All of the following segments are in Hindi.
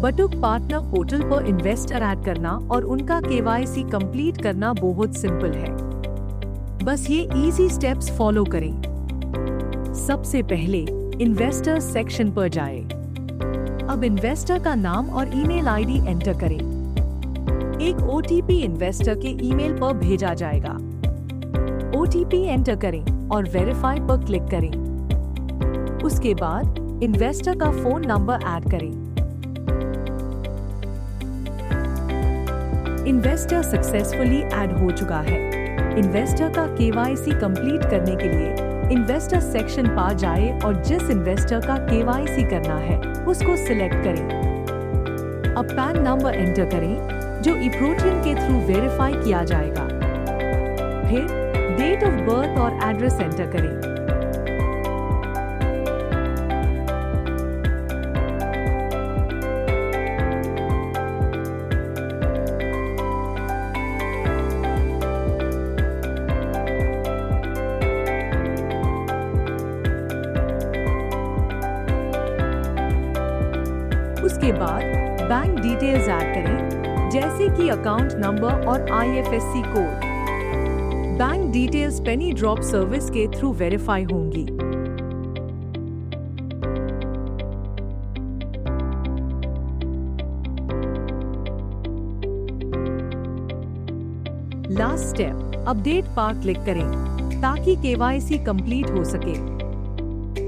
बटुक पार्टनर पोर्टल पर इन्वेस्टर ऐड करना और उनका केवाईसी कंप्लीट करना बहुत सिंपल है। बस ये इजी स्टेप्स फॉलो करें। सबसे पहले इन्वेस्टर सेक्शन पर जाएं। अब इन्वेस्टर का नाम और ईमेल आईडी एंटर करें। एक ओटीपी इन्वेस्टर के ईमेल पर भेजा जाएगा। ओटीपी एंटर करें और वेरीफाई पर क्लिक करें। उसके बाद इन्वेस्टर का फोन नंबर ऐड करें। इन्वेस्टर सक्सेसफुली ऐड हो चुका है। इन्वेस्टर का केवाईसी कंप्लीट करने के लिए इन्वेस्टर सेक्शन पर जाए और जिस इन्वेस्टर का केवाईसी करना है उसको सिलेक्ट करें। अब पैन नंबर एंटर करें जो इप्रोटियन के थ्रू वेरीफाई किया जाएगा। फिर डेट ऑफ बर्थ और एड्रेस एंटर करें। उसके बाद बैंक डिटेल्स ऐड करें, जैसे कि अकाउंट नंबर और आईएफएससी कोड। बैंक डिटेल्स पेनी ड्रॉप सर्विस के थ्रू वेरीफाई होंगी। लास्ट स्टेप, अपडेट पर क्लिक करें ताकि केवाईसी कंप्लीट हो सके।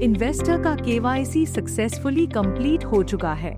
इन्वेस्टर का केवाईसी सक्सेसफुली कंप्लीट हो चुका है।